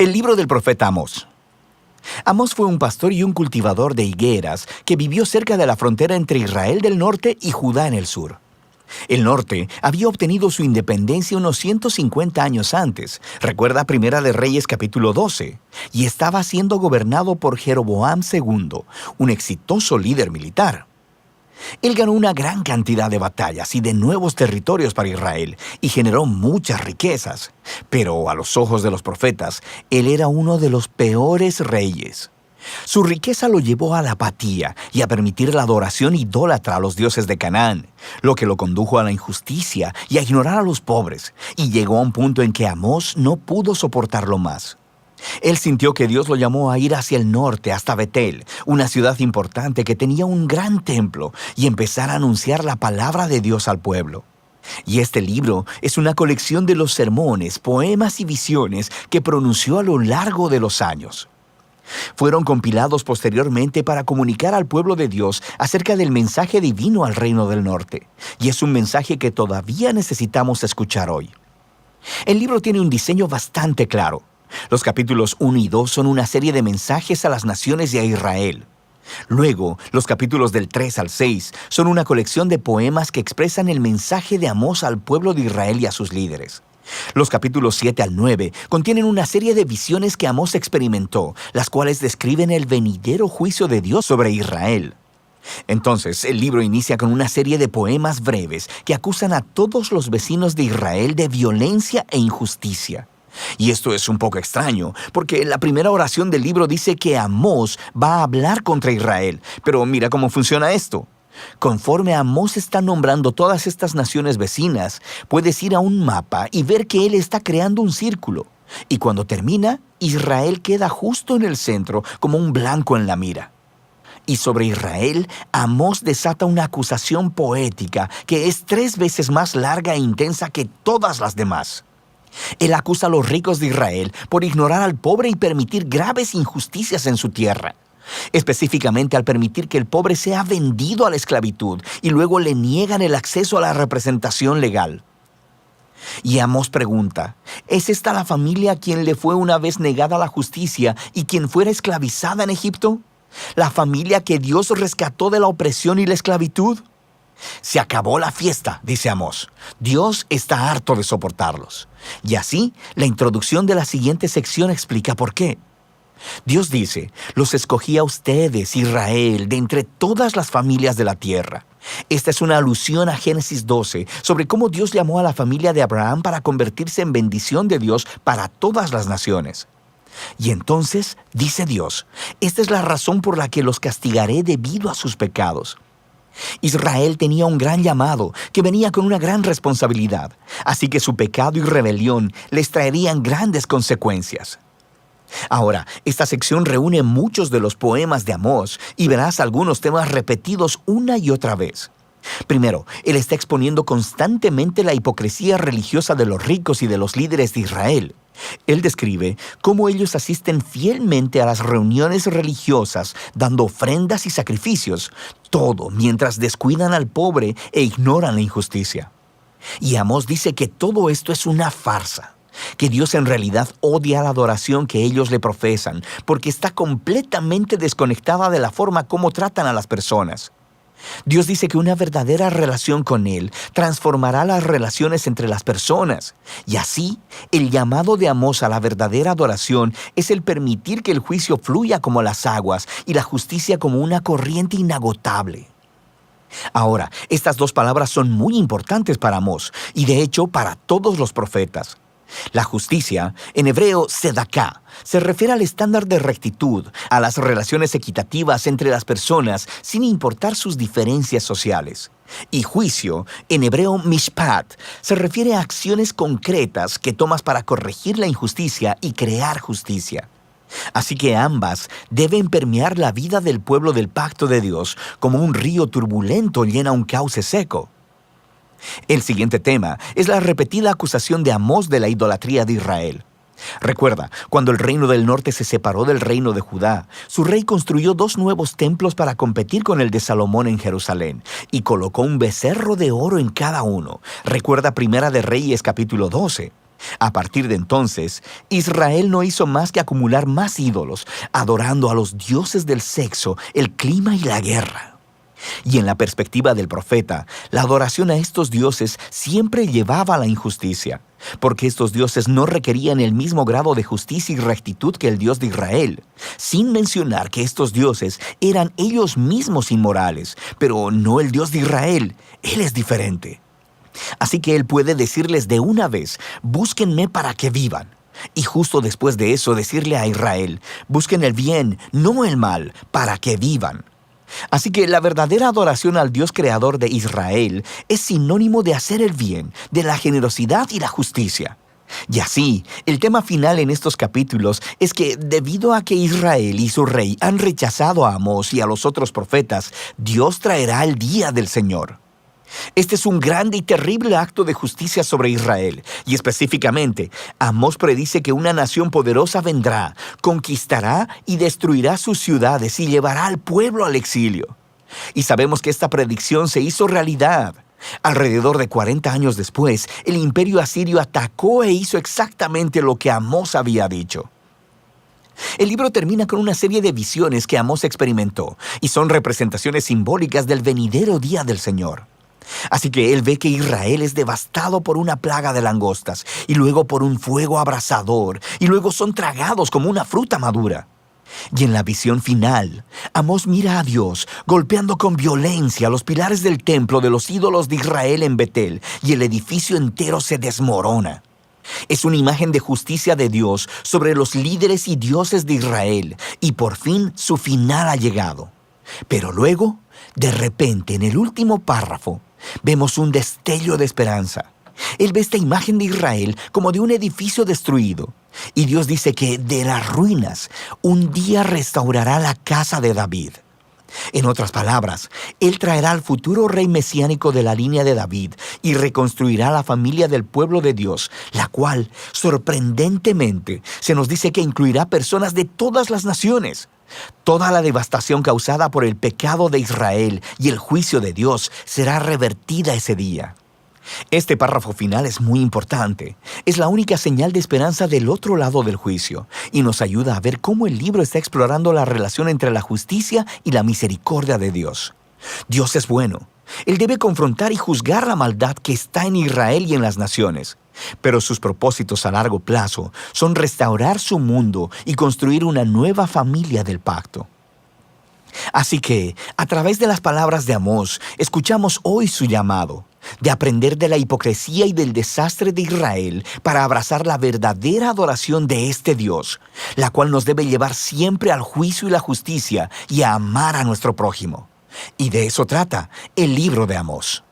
El libro del profeta Amós. Amós fue un pastor y un cultivador de higueras que vivió cerca de la frontera entre Israel del norte y Judá en el sur. El norte había obtenido su independencia unos 150 años antes, recuerda Primera de Reyes capítulo 12, y estaba siendo gobernado por Jeroboam II, un exitoso líder militar. Él ganó una gran cantidad de batallas y de nuevos territorios para Israel y generó muchas riquezas. Pero a los ojos de los profetas, él era uno de los peores reyes. Su riqueza lo llevó a la apatía y a permitir la adoración idólatra a los dioses de Canaán, lo que lo condujo a la injusticia y a ignorar a los pobres, y llegó a un punto en que Amós no pudo soportarlo más. Él sintió que Dios lo llamó a ir hacia el norte, hasta Betel, una ciudad importante que tenía un gran templo, y empezar a anunciar la palabra de Dios al pueblo. Y este libro es una colección de los sermones, poemas y visiones que pronunció a lo largo de los años. Fueron compilados posteriormente para comunicar al pueblo de Dios acerca del mensaje divino al reino del norte, y es un mensaje que todavía necesitamos escuchar hoy. El libro tiene un diseño bastante claro. Los capítulos 1 y 2 son una serie de mensajes a las naciones y a Israel. Luego, los capítulos del 3 al 6 son una colección de poemas que expresan el mensaje de Amós al pueblo de Israel y a sus líderes. Los capítulos 7 al 9 contienen una serie de visiones que Amós experimentó, las cuales describen el venidero juicio de Dios sobre Israel. Entonces, el libro inicia con una serie de poemas breves que acusan a todos los vecinos de Israel de violencia e injusticia. Y esto es un poco extraño, porque la primera oración del libro dice que Amós va a hablar contra Israel. Pero mira cómo funciona esto. Conforme Amós está nombrando todas estas naciones vecinas, puedes ir a un mapa y ver que él está creando un círculo. Y cuando termina, Israel queda justo en el centro, como un blanco en la mira. Y sobre Israel, Amós desata una acusación poética que es 3 veces más larga e intensa que todas las demás. Él acusa a los ricos de Israel por ignorar al pobre y permitir graves injusticias en su tierra. Específicamente al permitir que el pobre sea vendido a la esclavitud y luego le niegan el acceso a la representación legal. Y Amós pregunta, ¿es esta la familia a quien le fue una vez negada la justicia y quien fuera esclavizada en Egipto? ¿La familia que Dios rescató de la opresión y la esclavitud? Se acabó la fiesta, dice Amós. Dios está harto de soportarlos. Y así, la introducción de la siguiente sección explica por qué. Dios dice, los escogí a ustedes, Israel, de entre todas las familias de la tierra. Esta es una alusión a Génesis 12, sobre cómo Dios llamó a la familia de Abraham para convertirse en bendición de Dios para todas las naciones. Y entonces, dice Dios, esta es la razón por la que los castigaré debido a sus pecados. Israel tenía un gran llamado que venía con una gran responsabilidad, así que su pecado y rebelión les traerían grandes consecuencias. Ahora, esta sección reúne muchos de los poemas de Amós y verás algunos temas repetidos una y otra vez. Primero, él está exponiendo constantemente la hipocresía religiosa de los ricos y de los líderes de Israel. Él describe cómo ellos asisten fielmente a las reuniones religiosas, dando ofrendas y sacrificios, todo mientras descuidan al pobre e ignoran la injusticia. Y Amós dice que todo esto es una farsa, que Dios en realidad odia la adoración que ellos le profesan, porque está completamente desconectada de la forma como tratan a las personas. Dios dice que una verdadera relación con Él transformará las relaciones entre las personas. Y así, el llamado de Amós a la verdadera adoración es el permitir que el juicio fluya como las aguas y la justicia como una corriente inagotable. Ahora, estas 2 palabras son muy importantes para Amós y de hecho para todos los profetas. La justicia, en hebreo sedaká, se refiere al estándar de rectitud, a las relaciones equitativas entre las personas sin importar sus diferencias sociales. Y juicio, en hebreo mishpat, se refiere a acciones concretas que tomas para corregir la injusticia y crear justicia. Así que ambas deben permear la vida del pueblo del pacto de Dios como un río turbulento llena un cauce seco. El siguiente tema es la repetida acusación de Amós de la idolatría de Israel. Recuerda, cuando el reino del norte se separó del reino de Judá, su rey construyó 2 nuevos templos para competir con el de Salomón en Jerusalén y colocó un becerro de oro en cada uno. Recuerda Primera de Reyes capítulo 12. A partir de entonces, Israel no hizo más que acumular más ídolos, adorando a los dioses del sexo, el clima y la guerra. Y en la perspectiva del profeta, la adoración a estos dioses siempre llevaba a la injusticia, porque estos dioses no requerían el mismo grado de justicia y rectitud que el Dios de Israel, sin mencionar que estos dioses eran ellos mismos inmorales, pero no el Dios de Israel. Él es diferente. Así que Él puede decirles de una vez, búsquenme para que vivan. Y justo después de eso decirle a Israel, busquen el bien, no el mal, para que vivan. Así que la verdadera adoración al Dios creador de Israel es sinónimo de hacer el bien, de la generosidad y la justicia. Y así, el tema final en estos capítulos es que debido a que Israel y su rey han rechazado a Amós y a los otros profetas, Dios traerá el día del Señor. Este es un grande y terrible acto de justicia sobre Israel, y específicamente, Amós predice que una nación poderosa vendrá, conquistará y destruirá sus ciudades y llevará al pueblo al exilio. Y sabemos que esta predicción se hizo realidad. Alrededor de 40 años después, el imperio asirio atacó e hizo exactamente lo que Amós había dicho. El libro termina con una serie de visiones que Amós experimentó, y son representaciones simbólicas del venidero día del Señor. Así que él ve que Israel es devastado por una plaga de langostas, y luego por un fuego abrasador, y luego son tragados como una fruta madura. Y en la visión final, Amós mira a Dios golpeando con violencia los pilares del templo de los ídolos de Israel en Betel, y el edificio entero se desmorona. Es una imagen de justicia de Dios sobre los líderes y dioses de Israel, y por fin su final ha llegado. Pero luego, de repente, en el último párrafo, vemos un destello de esperanza. Él ve esta imagen de Israel como de un edificio destruido. Y Dios dice que de las ruinas un día restaurará la casa de David. En otras palabras, Él traerá al futuro rey mesiánico de la línea de David y reconstruirá la familia del pueblo de Dios, la cual, sorprendentemente, se nos dice que incluirá personas de todas las naciones. Toda la devastación causada por el pecado de Israel y el juicio de Dios será revertida ese día. Este párrafo final es muy importante. Es la única señal de esperanza del otro lado del juicio y nos ayuda a ver cómo el libro está explorando la relación entre la justicia y la misericordia de Dios. Dios es bueno. Él debe confrontar y juzgar la maldad que está en Israel y en las naciones. Pero sus propósitos a largo plazo son restaurar su mundo y construir una nueva familia del pacto. Así que, a través de las palabras de Amós, escuchamos hoy su llamado de aprender de la hipocresía y del desastre de Israel para abrazar la verdadera adoración de este Dios, la cual nos debe llevar siempre al juicio y la justicia y a amar a nuestro prójimo. Y de eso trata el libro de Amós.